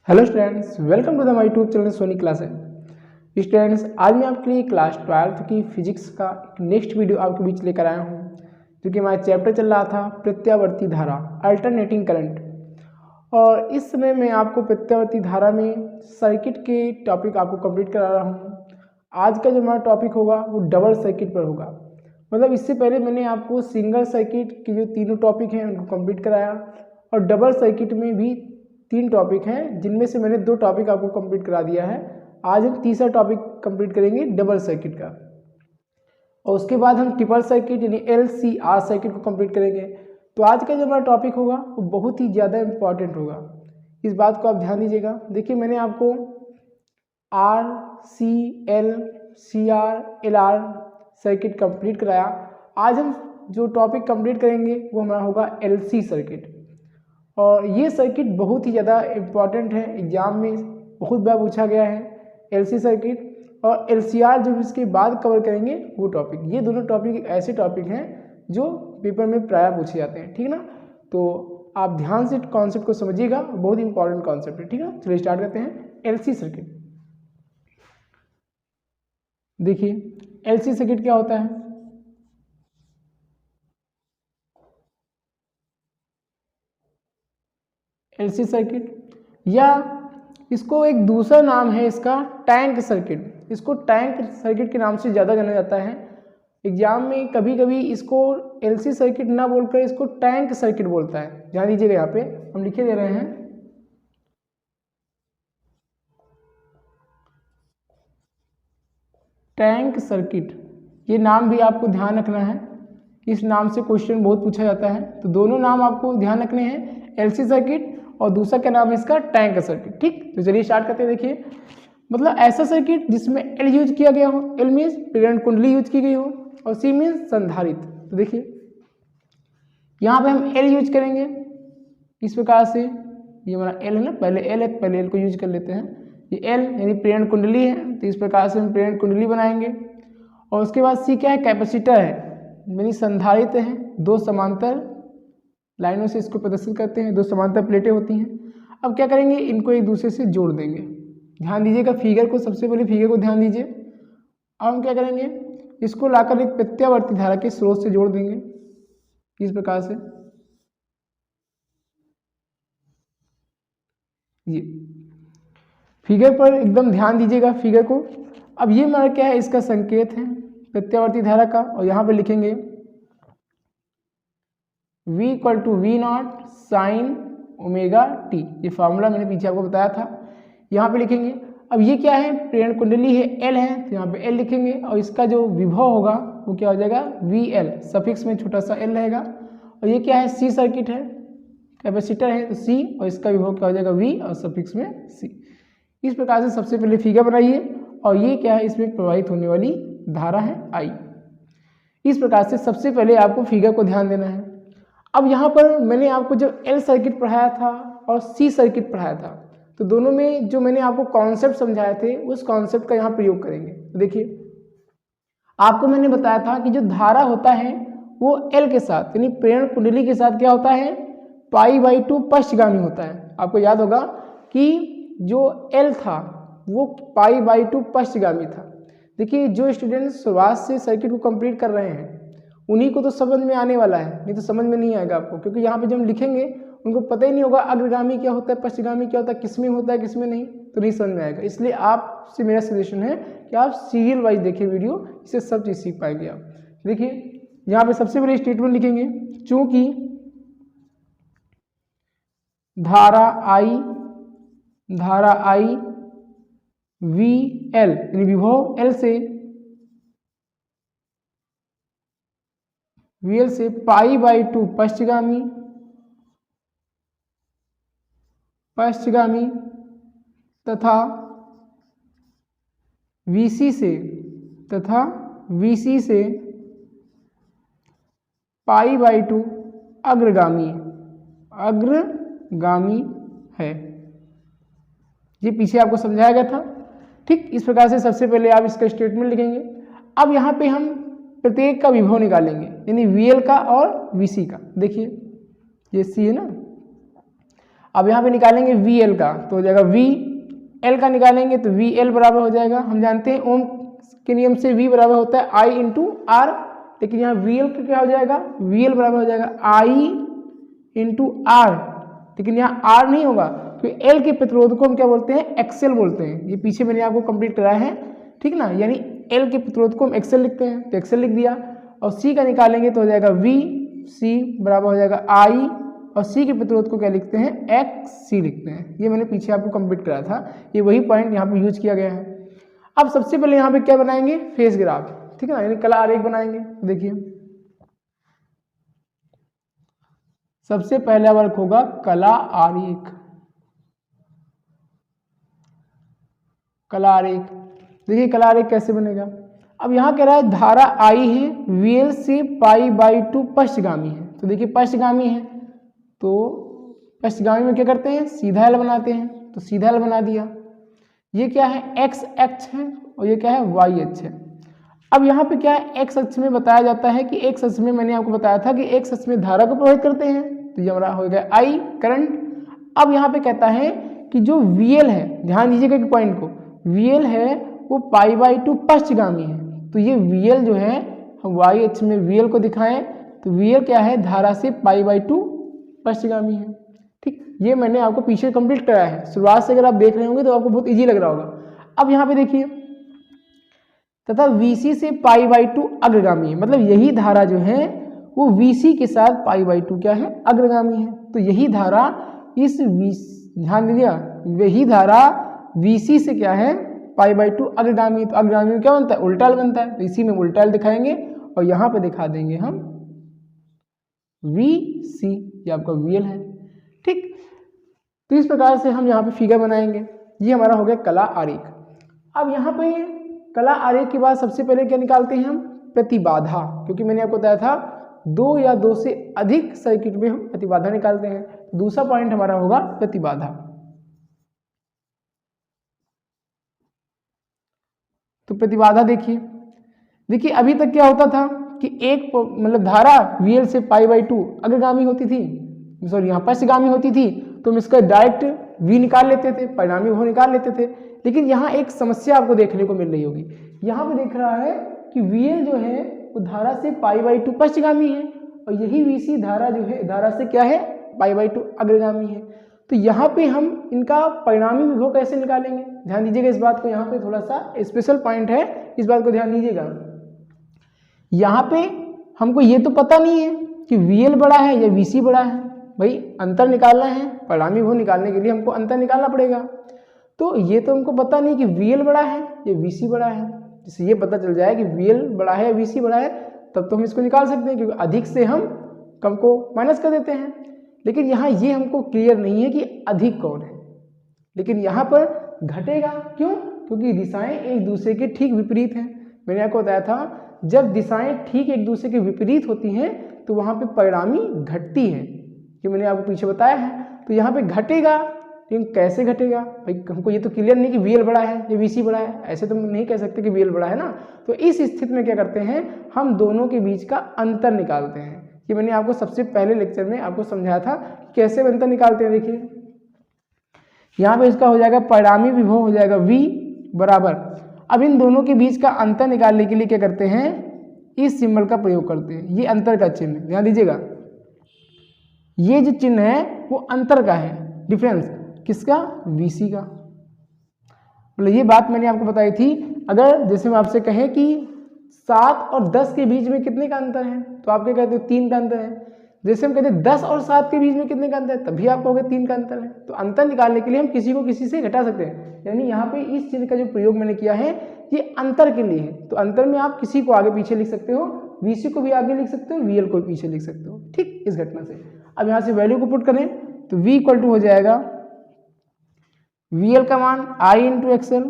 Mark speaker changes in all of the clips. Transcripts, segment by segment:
Speaker 1: Hello students, welcome to the my YouTube channel Soni classes. Students, आज मैं आपके लिए क्लास 12th की फिजिक्स का एक नेक्स्ट वीडियो आपके बीच लेकर आया हूँ, जो कि हमारा चैप्टर चल रहा था प्रत्यावर्ती धारा, अल्टरनेटिंग करंट। और इस समय मैं आपको प्रत्यावर्ती धारा में सर्किट के टॉपिक आपको कंप्लीट करा रहा हूँ। आज का जो हमारा टॉपिक होगा वो डबल सर्किट पर होगा। मतलब इससे पहले मैंने आपको सिंगल सर्किट के जो तीनों टॉपिक हैं उनको कंप्लीट कराया, और डबल सर्किट में भी 3 टॉपिक हैं, जिनमें से मैंने 2 टॉपिक आपको कंप्लीट करा दिया है। आज हम तीसरा टॉपिक कंप्लीट करेंगे डबल सर्किट का, और उसके बाद हम ट्रिपल सर्किट यानी LCR सर्किट को कंप्लीट करेंगे। तो आज का जो हमारा टॉपिक होगा वो बहुत ही ज़्यादा इम्पॉर्टेंट होगा, इस बात को आप ध्यान दीजिएगा। देखिए, मैंने आपको RCL, CR, LR circuit complete कराया। आज हम जो टॉपिक कंप्लीट करेंगे वो हमारा होगा LC सर्किट, और ये सर्किट बहुत ही ज़्यादा इम्पॉर्टेंट है, एग्जाम में बहुत बार पूछा गया है LC सर्किट। और LCR जो इसके बाद कवर करेंगे वो टॉपिक, ये दोनों टॉपिक ऐसे टॉपिक हैं जो पेपर में प्रायः पूछे जाते हैं, ठीक है ना। तो आप ध्यान से कॉन्सेप्ट को समझिएगा, बहुत इंपॉर्टेंट कॉन्सेप्ट है, ठीक है। चलिए स्टार्ट करते हैं LC सर्किट। देखिए, LC सर्किट क्या होता है। LC सर्किट, या इसको एक दूसरा नाम है इसका टैंक सर्किट। इसको टैंक सर्किट के नाम से ज़्यादा जाना जाता है। एग्जाम में कभी कभी इसको LC सर्किट ना बोलकर इसको टैंक सर्किट बोलता है। ध्यान दीजिएगा, यहाँ पे हम लिखे दे रहे हैं टैंक सर्किट। ये नाम भी आपको ध्यान रखना है, इस नाम से क्वेश्चन बहुत पूछा जाता है। तो दोनों नाम आपको ध्यान रखने हैं, LC सर्किट और दूसरा क्या नाम है इसका, टैंक सर्किट। ठीक, तो चलिए स्टार्ट करते हैं। देखिए, मतलब ऐसा सर्किट जिसमें L यूज किया गया हो, L मीन्स प्रेरण कुंडली यूज की गई हो, और C मीन्स संधारित्र। तो देखिए, यहाँ पे हम L यूज करेंगे इस प्रकार से। ये हमारा L है ना, पहले L है, पहले L को यूज कर लेते हैं। ये L यानी प्रेरण कुंडली है, तो इस प्रकार से हम प्रेरण कुंडली बनाएंगे। और उसके बाद C क्या है, कैपेसिटर है, यानी संधारित्र है। 2 समांतर लाइनों से इसको प्रदर्शित करते हैं, 2 समांतर प्लेटें होती हैं। अब क्या करेंगे, इनको एक दूसरे से जोड़ देंगे। ध्यान दीजिएगा फिगर को, सबसे पहले फिगर को ध्यान दीजिए। अब हम क्या करेंगे, इसको लाकर एक प्रत्यावर्ती धारा के स्रोत से जोड़ देंगे इस प्रकार से। ये फिगर पर एकदम ध्यान दीजिएगा फिगर को। अब ये हमारा क्या है, इसका संकेत है प्रत्यावर्ती धारा का, और यहाँ पे लिखेंगे V = V0 sine omega T. ये फार्मूला मैंने पीछे आपको बताया था, यहाँ पे लिखेंगे। अब ये क्या है, प्रेरण कुंडली है, L है, तो यहाँ पे L लिखेंगे, और इसका जो विभव होगा वो क्या हो जाएगा, VL, सफिक्स में छोटा सा L रहेगा। और ये क्या है, C सर्किट है, कैपेसिटर है, तो C, और इसका विभव क्या हो जाएगा, V, और सफिक्स में C। इस प्रकार से सबसे पहले फिगर बनाइए, और ये क्या है, इसमें प्रवाहित होने वाली धारा है I। इस प्रकार से सबसे पहले आपको फिगर को ध्यान देना है। अब यहाँ पर मैंने आपको जब L सर्किट पढ़ाया था और C सर्किट पढ़ाया था, तो दोनों में जो मैंने आपको कॉन्सेप्ट समझाए थे उस कॉन्सेप्ट का यहाँ प्रयोग करेंगे। तो देखिए, आपको मैंने बताया था कि जो धारा होता है वो L के साथ यानी प्रेरण कुंडली के साथ क्या होता है, π/2 पश्चगामी होता है। आपको याद होगा कि जो L था वो π/2 पश्चगामी था। देखिए, जो स्टूडेंट शुरुआत से सर्किट को कंप्लीट कर रहे हैं उन्हीं को तो समझ में आने वाला है, नहीं तो समझ में नहीं आएगा आपको, क्योंकि यहाँ पे जब हम लिखेंगे उनको पता ही नहीं होगा अग्रगामी क्या होता है, पश्चगामी क्या होता है, किसमें होता है किसमें नहीं, तो नहीं समझ में आएगा। इसलिए आपसे मेरा सजेशन है कि आप सीरियल वाइज देखिए वीडियो, इससे सब चीज़ सीख पाएंगे आप। देखिए, यहाँ पे सबसे पहले स्टेटमेंट लिखेंगे, चूंकि धारा I VL यानी विभव L से VL से π/2 पश्चगामी तथा VC से π/2 अग्रगामी है। ये पीछे आपको समझाया गया था। ठीक, इस प्रकार से सबसे पहले आप इसका स्टेटमेंट लिखेंगे। अब यहाँ पे हम प्रत्येक का विभव निकालेंगे, यानी VL का और VC का। देखिए, ये C है ना। अब यहाँ पे निकालेंगे वी एल का, तो हो जाएगा वी एल का निकालेंगे तो वी एल बराबर हो जाएगा, हम जानते हैं ओम के नियम से वी बराबर होता है आई इंटू आर, लेकिन यहाँ वी एल का क्या हो जाएगा, वी एल बराबर हो जाएगा आई इंटू आर, लेकिन यहाँ आर नहीं होगा क्योंकि एल के प्रतिरोध को हम क्या बोलते हैं, एक्सएल बोलते हैं। ये पीछे मैंने आपको कंप्लीट कराया है, ठीक ना, यानी एल के प्रतिरोध को हम एक्सएल लिखते हैं, तो एक्सएल लिख दिया। और सी का निकालेंगे तो हो जाएगा वी सी बराबर हो जाएगा आई, और सी के प्रतिरोध को क्या लिखते हैं, एक्स सी लिखते हैं। ये मैंने पीछे आपको कंप्लीट कराया था, ये वही पॉइंट यहाँ पे यूज किया गया है। अब सबसे पहले यहाँ पे क्या बनाएंगे, फेज ग्राफ, ठीक है ना, यानी कला आरेख बनाएंगे। देखिए सबसे पहला वर्क होगा कला आरेख, कला आरेख। देखिए कला आरेख कैसे बनेगा, अब यहाँ कह रहा है धारा आई है, वीएल से पाई बाई 2 पश्चगामी है, तो देखिए पश्चगामी है तो पश्चगामी में क्या करते हैं, सीधा एल बनाते हैं, तो सीधा एल बना दिया। ये क्या है, एक्स अक्ष है और ये क्या है, वाई अक्ष है। अब यहाँ पे क्या है, एक्स अक्ष में बताया जाता है कि एक्स अक्ष में मैंने आपको बताया था कि एक्स अक्ष में धारा को प्रभावित करते हैं, तो ये हमारा हो गया आई करंट। अब यहाँ पे कहता है कि जो वीएल है, ध्यान दीजिएगा कि पॉइंट को, वीएल है वो पाई बाई 2 पश्चगामी है, तो ये वीएल जो है हम वाई अक्ष में वीएल को दिखाएं तो वीएल क्या है, धारा से पाई बाई 2 पश्चगामी है। ठीक, ये मैंने आपको पीछे कंप्लीट कराया है, शुरुआत से अगर आप देख रहे होंगे तो आपको बहुत इजी लग रहा होगा। अब यहाँ पे देखिए तथा VC से पाई बाई 2 अग्रगामी है, मतलब यही धारा जो है वो VC के साथ पाई बाई 2 क्या है, अग्रगामी है। तो यही धारा इस ध्यान दीजिएगा, यही धारा VC से क्या है, पाई बाई 2 अग्रगामी, तो अग्रगामी में क्या बनता है, उल्टा बनता है, तो इसी में उल्टा दिखाएंगे और यहाँ पे दिखा देंगे हम VC, ये आपका VL है। ठीक, तो इस प्रकार से हम यहाँ पे फिगर बनाएंगे। ये हमारा हो गया कला आरेख। अब यहाँ पे कला आरेख के बाद सबसे पहले क्या निकालते हैं हम, प्रतिबाधा, क्योंकि मैंने आपको बताया था 2 या 2 से अधिक सर्किट में हम प्रतिबाधा निकालते हैं। दूसरा पॉइंट हमारा होगा प्रतिबाधा। तो प्रतिबाधा देखिए अभी तक क्या होता था कि एक मतलब धारा VL से पाई बाई 2 अग्रगामी होती थी, सॉरी यहाँ पश्चगामी होती थी, तो हम इसका डायरेक्ट V निकाल लेते थे, परिणामी वो निकाल लेते थे। लेकिन यहाँ एक समस्या आपको देखने को मिल रही होगी, यहाँ पे देख रहा है कि VL जो है वो धारा से पाई बाई 2 पश्चगामी है और यही VC धारा जो है धारा से क्या है, पाई बाई 2 अग्रगामी है। तो यहाँ पे हम इनका परिणामी विभव कैसे निकालेंगे, ध्यान दीजिएगा इस बात को, यहाँ पे थोड़ा सा स्पेशल पॉइंट है, इस बात को ध्यान दीजिएगा। यहाँ पे हमको ये तो पता नहीं है कि VL बड़ा है या VC बड़ा है, भाई अंतर निकालना है, परिणामी विभव निकालने के लिए हमको अंतर निकालना पड़ेगा। तो ये तो हमको पता नहीं कि VL बड़ा है या VC बड़ा है, जिससे ये पता चल जाए कि VL बड़ा है या VC बड़ा है तब तो हम इसको निकाल सकते हैं, क्योंकि अधिक से हम कम को माइनस कर देते हैं। लेकिन यहाँ ये हमको क्लियर नहीं है कि अधिक कौन है, लेकिन यहाँ पर घटेगा, क्यों, क्योंकि दिशाएं एक दूसरे के ठीक विपरीत हैं। मैंने आपको बताया था जब दिशाएं ठीक एक दूसरे के विपरीत होती हैं तो वहाँ पे परिणामी घटती है, ये मैंने आपको पीछे बताया है। तो यहाँ पे घटेगा, लेकिन कैसे घटेगा, भाई हमको ये तो क्लियर नहीं कि VL बड़ा है या VC बड़ा है, ऐसे तो नहीं कह सकते कि VL बड़ा है ना। तो इस स्थिति में क्या करते हैं, हम दोनों के बीच का अंतर निकालते हैं। ये मैंने आपको सबसे पहले लेक्चर में आपको समझाया था कैसे अंतर निकालते हैं। देखिए यहाँ पे इसका हो जाएगा परिणामी विभव हो जाएगा V बराबर, अब इन दोनों के बीच का अंतर निकालने के लिए क्या करते हैं, इस सिंबल का प्रयोग करते हैं, ये अंतर का चिन्ह, ध्यान दीजिएगा, ये जो चिन्ह है वो अंतर का है, डिफरेंस किसका, VC का। मतलब ये बात मैंने आपको बताई थी, अगर जैसे हम आपसे कहें कि 7 और 10 के बीच में कितने का अंतर है, तो आप क्या कहते हो, 3 का अंतर है। जैसे हम कहते हैं 10 और 7 के बीच में कितने का अंतर है, तभी आप कहोगे 3 का अंतर है। तो अंतर निकालने के लिए हम किसी को किसी से घटा सकते हैं, यानी यहाँ पे इस चिन्ह का जो प्रयोग मैंने किया है ये अंतर के लिए है। तो अंतर में आप किसी को आगे पीछे लिख सकते हो, VC को भी आगे लिख सकते हो, VL को भी पीछे लिख सकते हो, ठीक, इस घटना से। अब यहाँ से वैल्यू को पुट करें तो V इक्वल टू हो जाएगा VL का मान I इंटू XL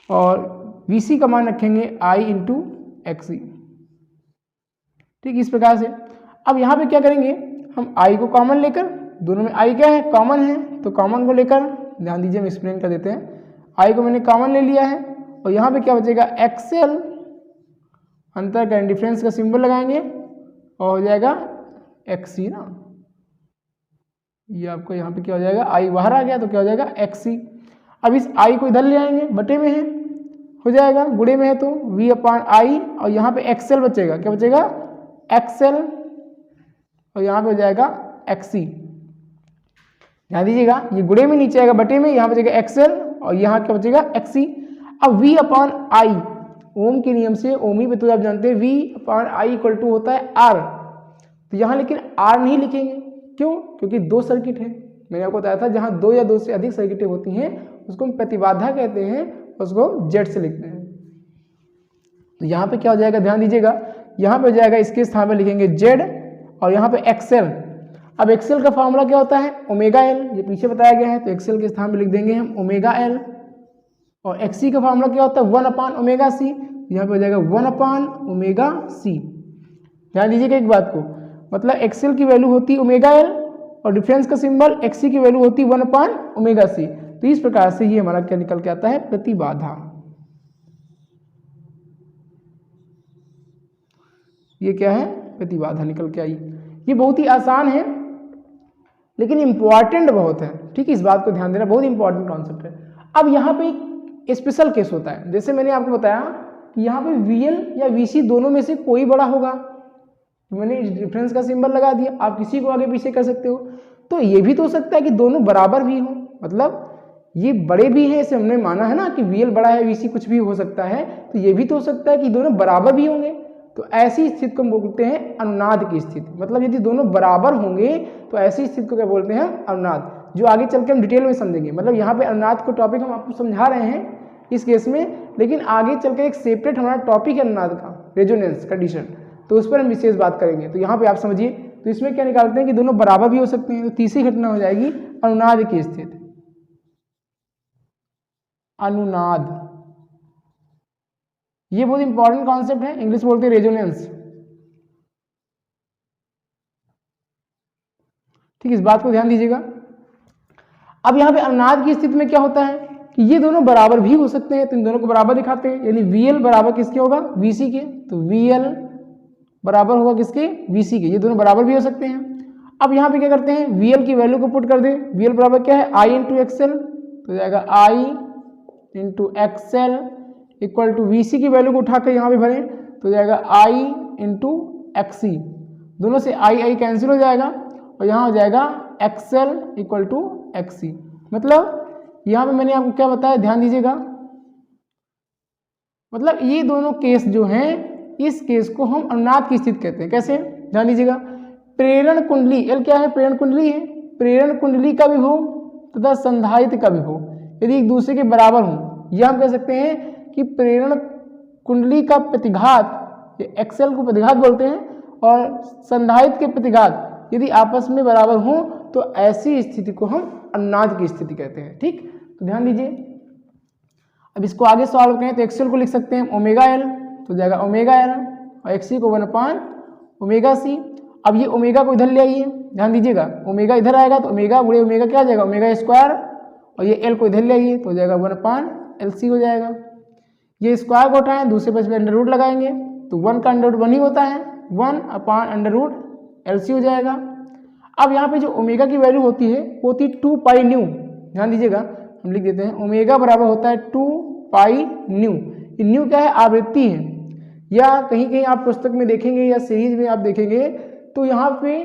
Speaker 1: और VC का मान रखेंगे I इंटू XC, ठीक, इस प्रकार से। अब यहाँ पे क्या करेंगे, हम I को कॉमन लेकर, दोनों में I क्या है, कॉमन है, तो कॉमन को लेकर, ध्यान दीजिए हम एक्सप्लेन कर देते हैं। I को मैंने कॉमन ले लिया है और यहाँ पे क्या बचेगा, XL, अंतर का डिफरेंस का सिंबल लगाएंगे और हो जाएगा XC ना, ये आपको यहाँ पे क्या हो जाएगा, I बाहर आ गया तो क्या हो जाएगा XC। अब इस I को इधर ले आएंगे, बटे में है हो जाएगा, गुणे में है तो V/I, और यहाँ पे XL बचेगा, क्या बचेगा XL, और यहाँ पे हो जाएगा XC। ध्यान दीजिएगा, ये गुणे में नीचे आएगा बटे में, यहाँ बचेगा XL और यहाँ क्या बचेगा XC। अब V/I, ओम के नियम से, ओमी पे तो आप जानते हैं V/I इक्वल टू होता है R, तो यहाँ लेकिन R नहीं लिखेंगे, क्यों? क्योंकि दो सर्किट है, मैंने आपको बताया था जहाँ दो या दो से अधिक सर्किटें होती हैं उसको हम प्रतिबाधा कहते हैं, उसको Z से लिखते हैं। तो यहाँ पे क्या हो जाएगा, ध्यान दीजिएगा, यहाँ पे हो जाएगा, इसके स्थान पर लिखेंगे Z और यहाँ पे XL। अब XL का फॉर्मूला क्या होता है, ओमेगा L, ये पीछे बताया गया है, तो XL के स्थान पर लिख देंगे हम ओमेगा L। और XC का फॉर्मूला क्या होता है, 1/ωc, यहाँ पे हो जाएगा 1/ωc। ध्यान दीजिएगा एक बात को, मतलब XL की वैल्यू होती है ओमेगा L और डिफरेंस का सिंबल XC की वैल्यू होती है 1/ωc। तो इस प्रकार से ये हमारा क्या निकल के आता है, प्रतिबाधा। ये क्या है, प्रतिबाधा निकल के आई। ये बहुत ही आसान है लेकिन इंपॉर्टेंट बहुत है, ठीक है, इस बात को ध्यान देना, बहुत इंपॉर्टेंट कॉन्सेप्ट है। अब यहाँ पे एक स्पेशल केस होता है, जैसे मैंने आपको बताया कि यहाँ पे VL या VC दोनों में से कोई बड़ा होगा, तो मैंने डिफरेंस का सिंबल लगा दिया, आप किसी को आगे पीछे कर सकते हो। तो ये भी तो हो सकता है कि दोनों बराबर भी हो, मतलब ये बड़े भी हैं, इसे हमने माना है ना कि VL बड़ा है, VC कुछ भी हो सकता है, तो ये भी तो हो सकता है कि दोनों बराबर भी होंगे। तो ऐसी स्थिति को हम बोलते हैं अनुनाद की स्थिति, मतलब यदि दोनों बराबर होंगे तो ऐसी स्थिति को क्या बोलते हैं, अनुनाद, जो आगे चल के हम डिटेल में समझेंगे। मतलब यहाँ पे अनुनाद को टॉपिक हम आपको समझा रहे हैं इस केस में, लेकिन आगे चल के एक सेपरेट हमारा टॉपिक है अनुनाद का, रेजोनेंस कंडीशन, तो उस पर हम विशेष बात करेंगे। तो यहाँ पे आप समझिए, तो इसमें क्या निकालते हैं कि दोनों बराबर भी हो सकते हैं, तो तीसरी घटना हो जाएगी अनुनाद की स्थिति। अनुनाद, ये बहुत इंपॉर्टेंट कॉन्सेप्ट है, इंग्लिश बोलते हैं रेजोनेंस, ठीक, इस बात को ध्यान दीजिएगा। अब यहाँ पे अनुनाद की स्थिति में क्या होता है कि ये दोनों बराबर भी हो सकते हैं, तो इन दोनों को बराबर दिखाते हैं, यानी VL बराबर किसके होगा, VC के, तो VL बराबर होगा किसके, VC के, ये दोनों बराबर भी हो सकते हैं। अब यहाँ पे क्या करते हैं, VL की वैल्यू को पुट कर दें, VL बराबर क्या है, I × XL, तो जाएगा I × XL equal to VC की वैल्यू को उठाकर यहाँ पे भरें तो जाएगा I × XC, दोनों से I कैंसिल हो जाएगा और यहाँ हो जाएगा XL इक्वल टू XC। मतलब यहाँ पे मैंने आपको क्या बताया, ध्यान दीजिएगा, मतलब ये दोनों केस जो हैं, इस केस को हम अनुनाद की स्थिति कहते हैं। कैसे, ध्यान दीजिएगा, प्रेरण कुंडली, L क्या है, प्रेरण कुंडली है, प्रेरण कुंडली का विभव तथा संधारित्र का विभव यदि एक दूसरे के बराबर हो, यह हम कह सकते हैं कि प्रेरण कुंडली का प्रतिघात, XL को प्रतिघात बोलते हैं, और संधारित्र के प्रतिघात यदि आपस में बराबर हो तो ऐसी स्थिति को हम अनुनाद की स्थिति कहते हैं। ठीक, तो ध्यान दीजिए। अब इसको आगे सॉल्व करें तो XL को लिख सकते हैं ओमेगा L, तो जाएगा ओमेगा L, और XC को 1/ωc। अब ये ओमेगा को इधर ले आइए, ध्यान दीजिएगा, ओमेगा इधर आएगा तो ओमेगा बुढ़े ओमेगा क्या आ जाएगा, ओमेगा स्क्वायर, और ये L को इधर ले आइए तो हो जाएगा 1/LC हो जाएगा। ये स्क्वायर को उठाएं, दूसरे पास में अंडर रूट लगाएंगे तो 1 का अंडर रूट 1 ही होता है, 1/√LC हो जाएगा। अब यहाँ पे जो ओमेगा की वैल्यू होती है वो होती है 2πν, ध्यान दीजिएगा, हम लिख देते हैं ओमेगा बराबर होता है 2πν। न्यू क्या है, आवृत्ति है, या कहीं कहीं आप पुस्तक में देखेंगे या सीरीज में आप देखेंगे तो यहाँ पे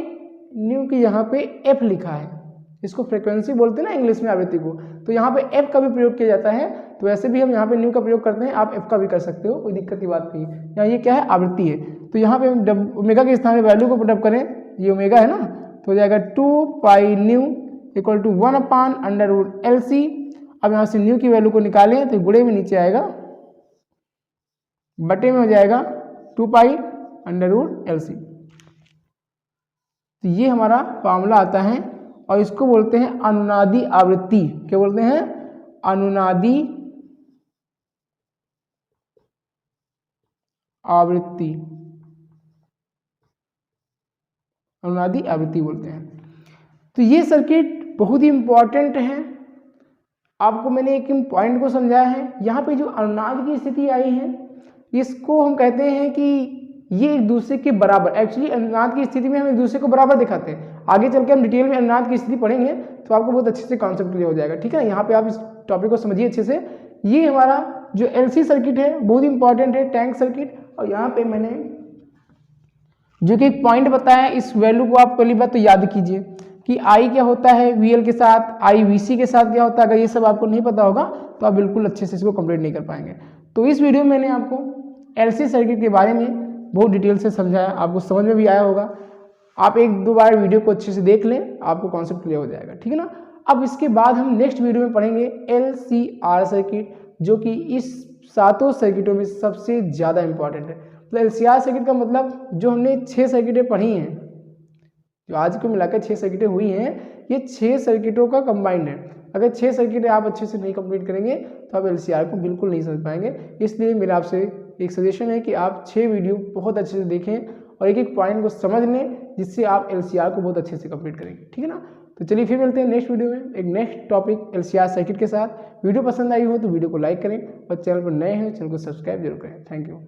Speaker 1: न्यू की यहाँ पे F लिखा है, इसको फ्रीक्वेंसी बोलते हैं ना इंग्लिश में आवृत्ति को, तो यहाँ पे F का भी प्रयोग किया जाता है, तो वैसे भी हम यहाँ पे न्यू का प्रयोग करते हैं, आप F का भी कर सकते हो, कोई दिक्कत की बात नहीं है। यहाँ ये क्या है, आवृत्ति है, तो यहाँ पे हम ओमेगा के स्थान में वैल्यू को पुटअप करें, ये ओमेगा है ना, तो हो जाएगा 2πν इक्वल टू 1/√LC। अब यहाँ से न्यू की वैल्यू को निकालें तो गुणे में नीचे आएगा, बटे में हो जाएगा 2π√LC। तो ये हमारा फॉर्मूला आता है और इसको बोलते हैं अनुनादी आवृत्ति। क्या बोलते हैं, अनुनादी आवृत्ति, अनुनादी आवृत्ति बोलते हैं। तो ये सर्किट बहुत ही इंपॉर्टेंट है, आपको मैंने एक पॉइंट को समझाया है। यहाँ पे जो अनुनाद की स्थिति आई है इसको हम कहते हैं कि ये एक दूसरे के बराबर, एक्चुअली अनुनाद की स्थिति में हम एक दूसरे को बराबर दिखाते हैं। आगे चल के हम डिटेल में अनुनाद की स्थिति पढ़ेंगे तो आपको बहुत अच्छे से कॉन्सेप्ट क्लियर हो जाएगा, ठीक है ना। यहाँ पे आप इस टॉपिक को समझिए अच्छे से। ये हमारा जो एलसी सर्किट है बहुत इंपॉर्टेंट है, टैंक सर्किट। और यहाँ पे मैंने जो कि एक पॉइंट बताया है, इस वैल्यू को आप पहली बात तो याद कीजिए कि आई क्या होता है वीएल के साथ, आई वीसी के साथ क्या होता है। अगर ये सब आपको नहीं पता होगा तो आप बिल्कुल अच्छे से इसको कंप्लीट नहीं कर पाएंगे। तो इस वीडियो में मैंने आपको एलसी सर्किट के बारे में बहुत डिटेल से समझाया, आपको समझ में भी आया होगा। आप एक दो बार वीडियो को अच्छे से देख लें, आपको कॉन्सेप्ट क्लियर हो जाएगा, ठीक है ना। अब इसके बाद हम नेक्स्ट वीडियो में पढ़ेंगे एलसीआर सर्किट, जो कि इस सातों सर्किटों में सबसे ज़्यादा इंपॉर्टेंट है। तो एलसीआर सर्किट का मतलब जो हमने 6 सर्किटें पढ़ी हैं, जो आज को मिलाकर 6 सर्किटें हुई हैं, ये 6 सर्किटों का कंबाइंड है। अगर 6 सर्किटें आप अच्छे से नहीं कंप्लीट करेंगे तो आप एलसीआर को बिल्कुल नहीं समझ पाएंगे। इसलिए मेरा आपसे एक सजेशन है कि आप 6 वीडियो बहुत अच्छे से देखें और एक एक पॉइंट को समझ लें, जिससे आप एलसीआर को बहुत अच्छे से कंप्लीट करेंगे, ठीक है ना। तो चलिए फिर मिलते हैं नेक्स्ट वीडियो में एक नेक्स्ट टॉपिक एलसीआर सर्किट के साथ। वीडियो पसंद आई हो तो वीडियो को लाइक करें और चैनल पर नए हैं चैनल को सब्सक्राइब जरूर करें। Thank you.